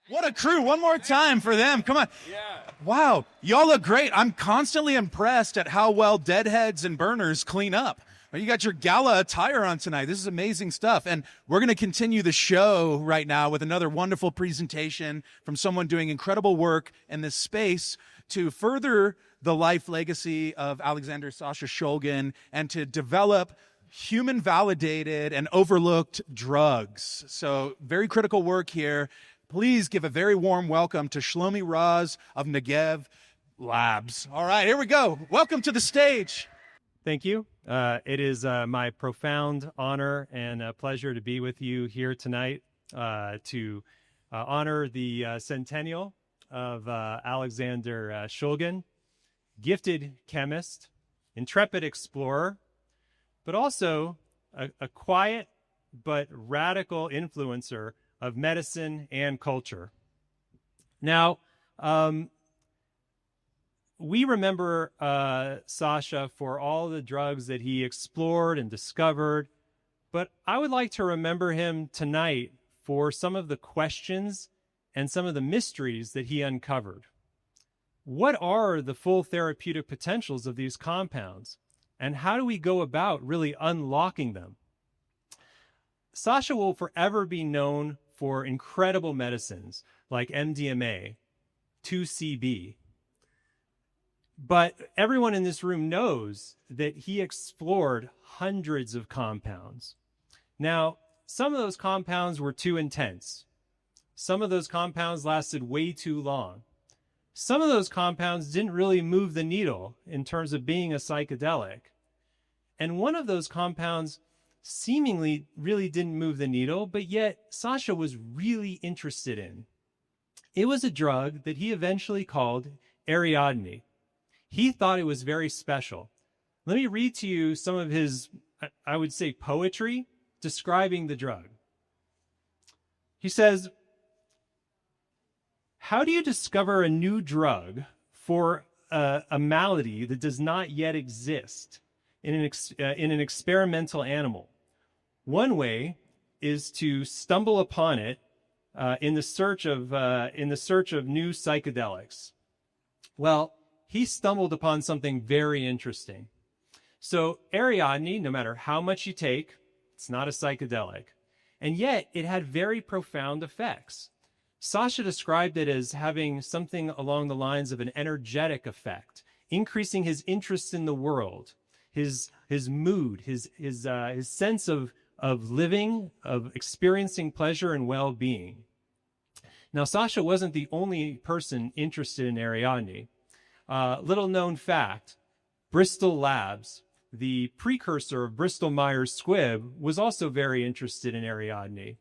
What a crew. One more time for them. Come on. Yeah. Wow. Y'all look great. I'm constantly impressed at how well deadheads and burners clean up. You got your gala attire on tonight. This is amazing stuff. And we're going to continue the show right now with another wonderful presentation from someone doing incredible work in this space to further the life legacy of Alexander Sasha Shulgin and to develop human validated and overlooked drugs. So very critical work here. Please give a very warm welcome to Shlomi Raz of Negev Labs. All right, here we go. Welcome to the stage. Thank you. It is my profound honor and pleasure to be with you here tonight to honor the centennial of Alexander Shulgin, gifted chemist, intrepid explorer, but also a quiet but radical influencer of medicine and culture. Now, we remember Sasha for all the drugs that he explored and discovered, but I would like to remember him tonight for some of the questions and some of the mysteries that he uncovered. What are the full therapeutic potentials of these compounds, and how do we go about really unlocking them? Sasha will forever be known for incredible medicines like MDMA, 2CB. But everyone in this room knows that he explored hundreds of compounds. Now, some of those compounds were too intense. Some of those compounds lasted way too long. Some of those compounds didn't really move the needle in terms of being a psychedelic. And one of those compounds seemingly really didn't move the needle, but yet Sasha was really interested in. It was a drug that he eventually called Ariadne. He thought it was very special. Let me read to you some of his, I would say, poetry describing the drug. He says, "How do you discover a new drug for a malady that does not yet exist in an experimental animal? One way is to stumble upon it in the search of new psychedelics." Well, he stumbled upon something very interesting. So Ariadne, no matter how much you take, it's not a psychedelic, and yet it had very profound effects. Sasha described it as having something along the lines of an energetic effect, increasing his interest in the world, his mood, his sense of living, of experiencing pleasure and well-being. Now, Sasha wasn't the only person interested in Ariadne. Little known fact, Bristol Labs, the precursor of Bristol Myers Squibb, was also very interested in Ariadne.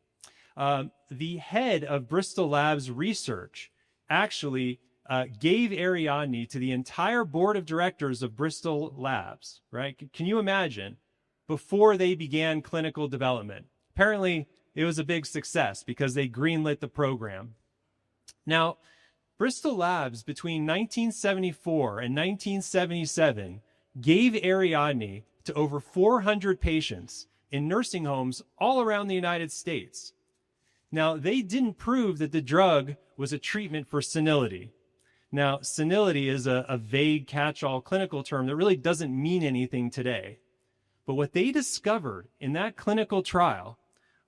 The head of Bristol Labs research actually gave Ariadne to the entire board of directors of Bristol Labs, right? Can you imagine? Before they began clinical development. Apparently, it was a big success because they greenlit the program. Now, Bristol Labs between 1974 and 1977 gave Ariadne to over 400 patients in nursing homes all around the United States. Now, they didn't prove that the drug was a treatment for senility. Now, senility is a vague catch-all clinical term that really doesn't mean anything today. But what they discovered in that clinical trial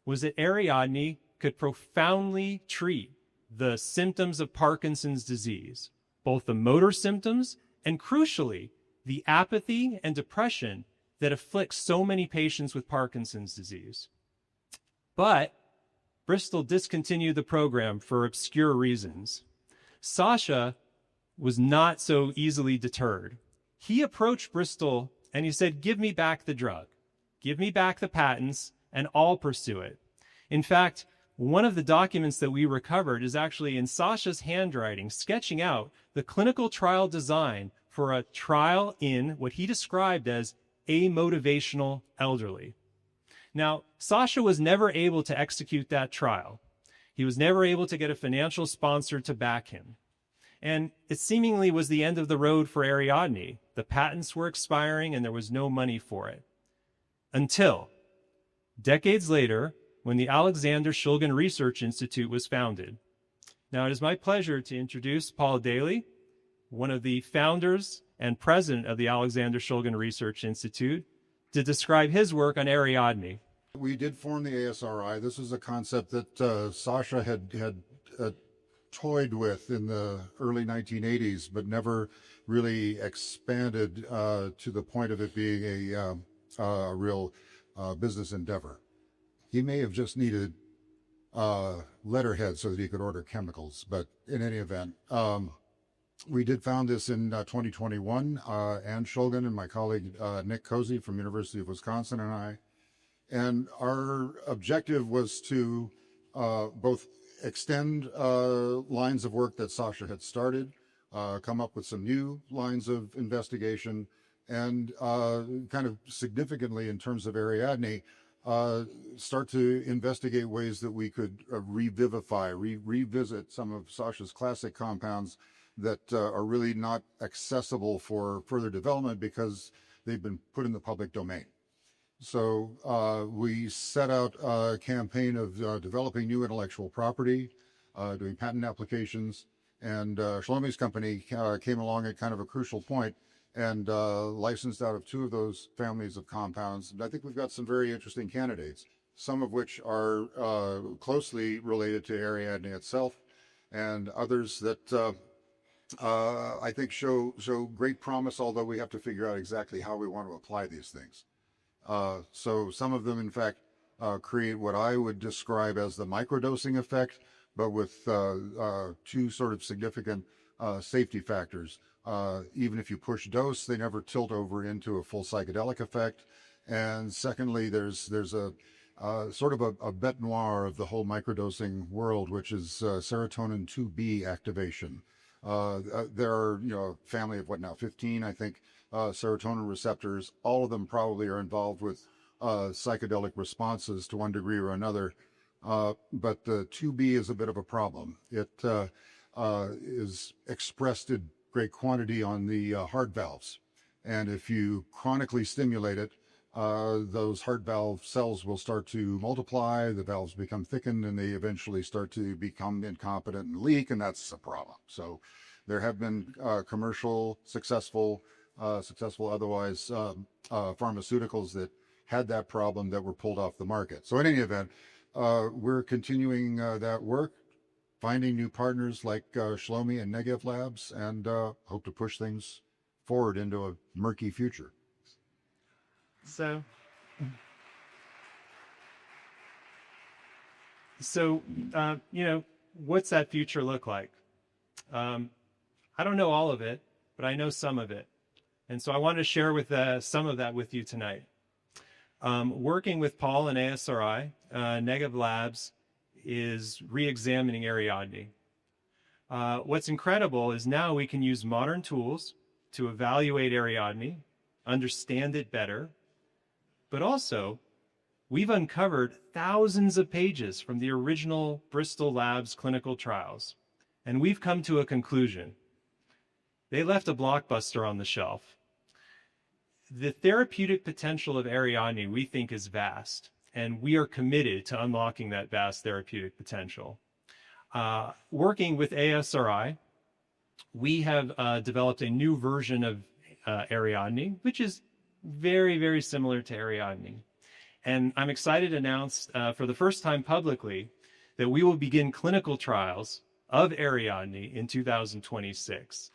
was that Ariadne could profoundly treat the symptoms of Parkinson's disease, both the motor symptoms and, crucially, the apathy and depression that afflicts so many patients with Parkinson's disease. But Bristol discontinued the program for obscure reasons. Sasha was not so easily deterred. He approached Bristol and he said, "Give me back the drug, give me back the patents, and I'll pursue it." In fact, one of the documents that we recovered is actually in Sasha's handwriting, sketching out the clinical trial design for a trial in what he described as amotivational elderly. Now, Sasha was never able to execute that trial. He was never able to get a financial sponsor to back him. And it seemingly was the end of the road for Ariadne. The patents were expiring and there was no money for it. Until decades later, when the Alexander Shulgin Research Institute was founded. Now, it is my pleasure to introduce Paul Daley, one of the founders and president of the Alexander Shulgin Research Institute, to describe his work on Ariadne. We did form the ASRI. This is a concept that Sasha had toyed with in the early 1980s, but never really expanded to the point of it being a real business endeavor. He may have just needed letterhead so that he could order chemicals, but in any event, we did found this in 2021. Ann Shulgin and my colleague Nick Cozy from University of Wisconsin and I. And our objective was to both extend lines of work that Sasha had started, come up with some new lines of investigation, and kind of significantly in terms of Ariadne, start to investigate ways that we could revivify, revisit some of Sasha's classic compounds that are really not accessible for further development because they've been put in the public domain. So we set out a campaign of developing new intellectual property, doing patent applications, and Shlomi's company came along at kind of a crucial point and licensed out of 2 of those families of compounds. And I think we've got some very interesting candidates, some of which are closely related to Ariadne itself, and others that I think show great promise, although we have to figure out exactly how we want to apply these things. So some of them, in fact, create what I would describe as the microdosing effect, but with 2 sort of significant safety factors. Even if you push dose, they never tilt over into a full psychedelic effect. And secondly, there's a sort of a bête noire of the whole microdosing world, which is serotonin 2B activation. There are, a family of 15, I think, serotonin receptors. All of them probably are involved with psychedelic responses to one degree or another. But the 2B is a bit of a problem. It is expressed in great quantity on the heart valves. And if you chronically stimulate it, those heart valve cells will start to multiply, the valves become thickened, and they eventually start to become incompetent and leak, and that's a problem. So there have been commercial, successful otherwise pharmaceuticals that had that problem that were pulled off the market. So in any event, we're continuing that work, finding new partners like Shlomi and Negev Labs, and hope to push things forward into a murky future. So, what's that future look like? I don't know all of it, but I know some of it. And so I want to share with some of that with you tonight. Working with Paul and ASRI, Negev Labs is re-examining Ariadne. What's incredible is now we can use modern tools to evaluate Ariadne, understand it better, but also we've uncovered thousands of pages from the original Bristol Labs clinical trials, and we've come to a conclusion. They left a blockbuster on the shelf. The therapeutic potential of Ariadne, we think, is vast, and we are committed to unlocking that vast therapeutic potential. Working with ASRI, we have developed a new version of Ariadne, which is very, very similar to Ariadne. And I'm excited to announce for the first time publicly that we will begin clinical trials of Ariadne in 2026.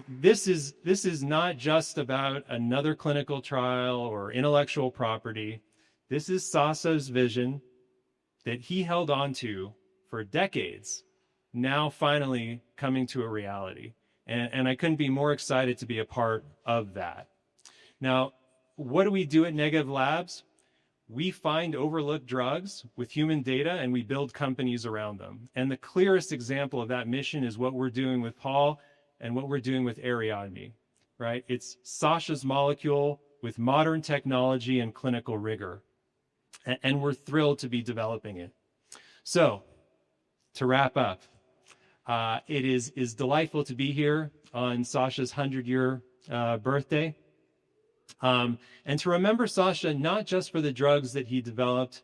This is not just about another clinical trial or intellectual property. This is Sasha's vision that he held on to for decades, now finally coming to a reality. And I couldn't be more excited to be a part of that. Now, what do we do at Negev Labs? We find overlooked drugs with human data and we build companies around them. And the clearest example of that mission is what we're doing with Paul and what we're doing with Ariadne, right? It's Sasha's molecule with modern technology and clinical rigor. And we're thrilled to be developing it. So, to wrap up, it is delightful to be here on Sasha's 100-year birthday. And to remember Sasha not just for the drugs that he developed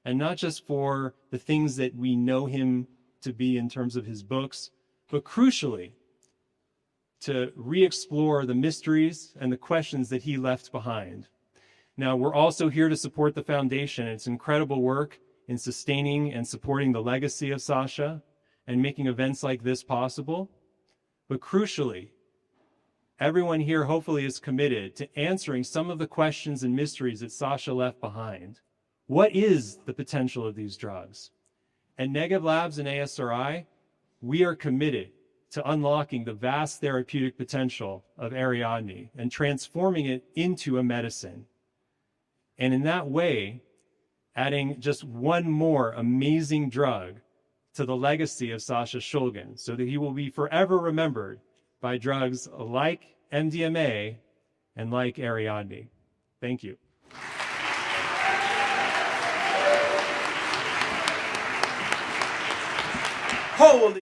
and not just for the things that we know him to be in terms of his books, but crucially, to re-explore the mysteries and the questions that he left behind. Now, we're also here to support the foundation. It's incredible work in sustaining and supporting the legacy of Sasha and making events like this possible. But crucially, everyone here hopefully is committed to answering some of the questions and mysteries that Sasha left behind. What is the potential of these drugs? At Negev Labs and ASRI, we are committed to unlocking the vast therapeutic potential of Ariadne and transforming it into a medicine. And in that way, adding just one more amazing drug to the legacy of Sasha Shulgin so that he will be forever remembered by drugs like MDMA and like Ariadne. Thank you. Holy